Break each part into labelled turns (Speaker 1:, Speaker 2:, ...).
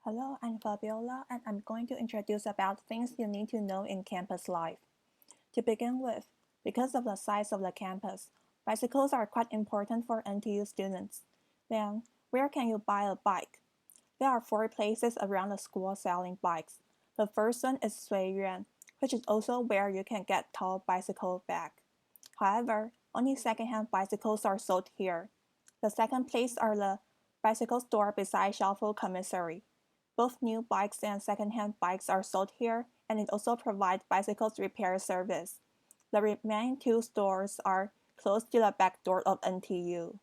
Speaker 1: Hello, I'm Fabiola, and I'm going to introduce about things you need to know in campus life. To begin with, because of the size of the campus, bicycles are quite important for NTU students. Then, where can you buy a bike? There are four places around the school selling bikes. The first one is Suiyuan, which is also where you can get tall bicycle back. However, only second-hand bicycles are sold here. The second place are the bicycle store beside Xiaofu Commissary. Both new bikes and second-hand bikes are sold here, and it also provides bicycles repair service. The remaining two stores are close to the back door of NTU.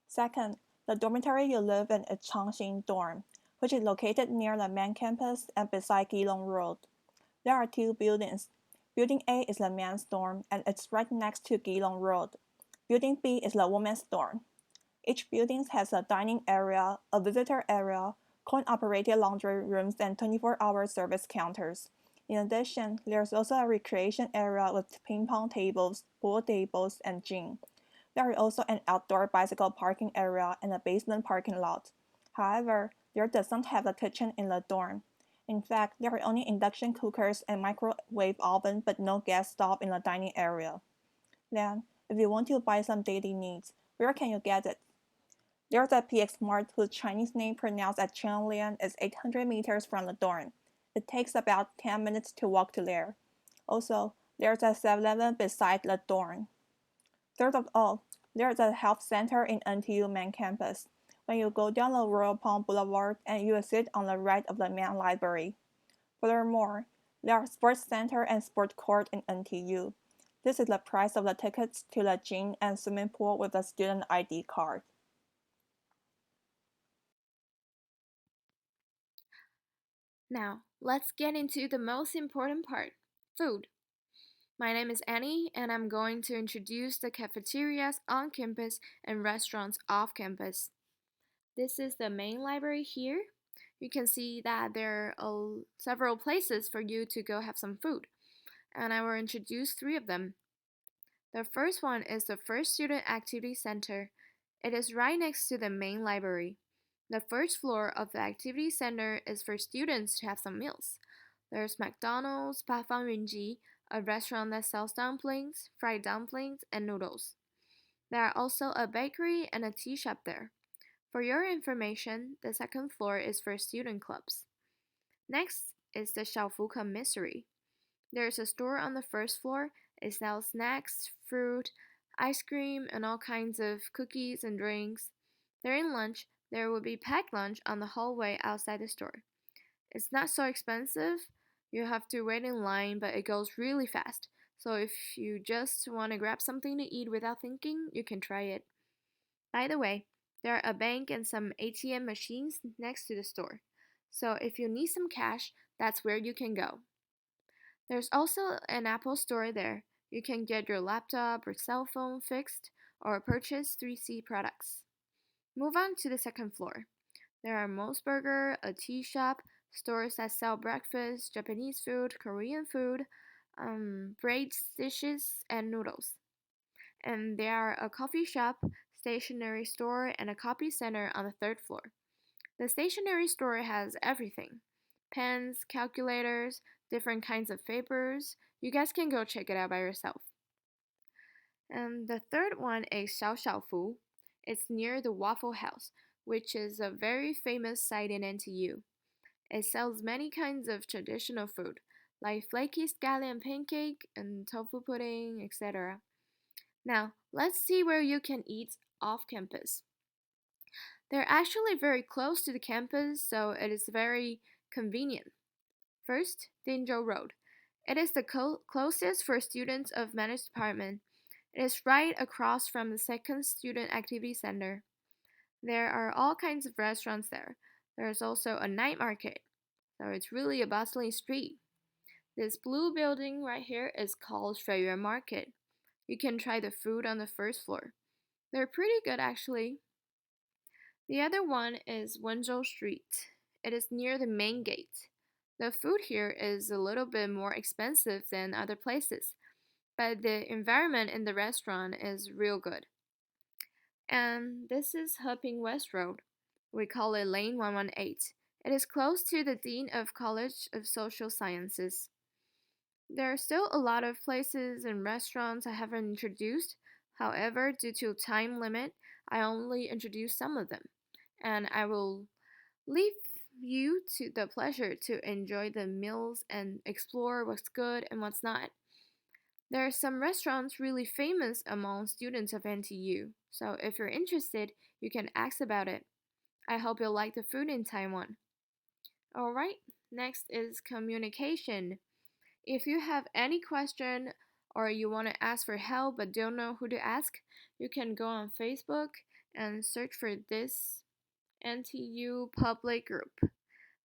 Speaker 1: Second, the dormitory you live in is Changxing Dorm, which is located near the main campus and beside Keelung Road. There are two buildings. Building A is the men's dorm, and it's right next to Keelung Road. Building B is the women's dorm. Each building has a dining area, a visitor area, coin-operated laundry rooms, and 24-hour service counters. In addition, there's also a recreation area with ping-pong tables, pool tables, and gym. There is also an outdoor bicycle parking area and a basement parking lot. However, there doesn't have a kitchen in the dorm. In fact, there are only induction cookers and microwave oven but no gas stove in the dining area. Then, if you want to buy some daily needs, where can you get it? There's a PX Mart whose Chinese name pronounced as Chenglian is 800 meters from the dorm. It takes about 10 minutes to walk to there. Also, there's a 7-Eleven beside the dorm. Third of all, there's a health center in NTU main campus. When you go down the Royal Palm Boulevard and you will sit on the right of the main library. Furthermore, there are sports center and sport court in NTU. This is the price of the tickets to the gym and swimming pool with a student ID card.
Speaker 2: Now, let's get into the most important part food. My name is Annie, and I'm going to introduce the cafeterias on campus and restaurants off campus. This is the main library here. You can see that there are several places for you to go have some food, and I will introduce three of them. The first one is the First Student Activity Center. It is right next to the main library. The first floor of the activity center is for students to have some meals. There's McDonald's, Bafang Yunji, a restaurant that sells dumplings, fried dumplings, and noodles. There are also a bakery and a tea shop there. For your information, the second floor is for student clubs. Next is the Xiaofu Commissary. There's a store on the first floor. It sells snacks, fruit, ice cream, and all kinds of cookies and drinks. During lunch, there will be packed lunch on the hallway outside the store. It's not so expensive. You have to wait in line, but it goes really fast. So if you just want to grab something to eat without thinking, you can try it. By the way, there are a bank and some ATM machines next to the store. So if you need some cash, that's where you can go. There's also an Apple store there. You can get your laptop or cell phone fixed or purchase 3C products. Move on to the second floor. There are Moe's Burger, a tea shop, stores that sell breakfast, Japanese food, Korean food, bread dishes, and noodles. And there are a coffee shop, stationery store, and a copy center on the third floor. The stationery store has everything pens, calculators, different kinds of papers. You guys can go check it out by yourself. And the third one is Xiaoxiaofu. It's near the Waffle House, which is a very famous site in NTU. It sells many kinds of traditional food, like flaky scallion pancake and tofu pudding, etc. Now, let's see where you can eat off campus. They're actually very close to the campus, so it is very convenient. First, Dinzhou Road. It is the closest for students of managed department. It is right across from the second student activity center. There are all kinds of restaurants there. There is also a night market, so it's really a bustling street. This blue building right here is called Shuiyuan Market. You can try the food on the first floor. They're pretty good actually. The other one is Wenzhou Street. It is near the main gate. The food here is a little bit more expensive than other places, but the environment in the restaurant is real good. And this is Heping West Road. We call it Lane 118. It is close to the Dean of College of Social Sciences. There are still a lot of places and restaurants I haven't introduced. However, due to time limit, I only introduced some of them, and I will leave you to the pleasure to enjoy the meals and explore what's good and what's not. There are some restaurants really famous among students of NTU, so if you're interested, you can ask about it. I hope you'll like the food in Taiwan. Alright, next is communication. If you have any question or you want to ask for help but don't know who to ask, you can go on Facebook and search for this NTU public group.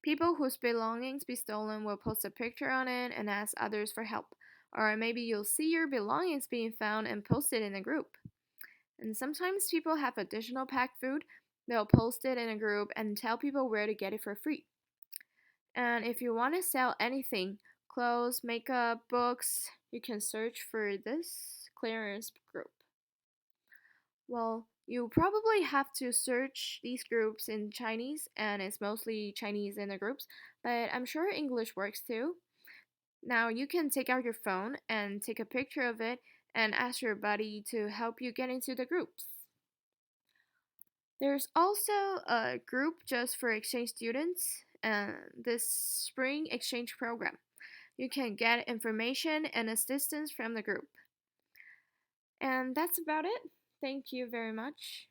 Speaker 2: People whose belongings be stolen will post a picture on it and ask others for help. Or maybe you'll see your belongings being found and posted in a group. And sometimes people have additional packed food. They'll post it in a group and tell people where to get it for free. And if you want to sell anything, clothes, makeup, books, you can search for this clearance group. Well, you probably have to search these groups in Chinese, and it's mostly Chinese in the groups, but I'm sure English works too. Now you can take out your phone and take a picture of it and ask your buddy to help you get into the groups. There's also a group just for exchange students and this spring exchange program. You can get information and assistance from the group. And that's about it. Thank you very much.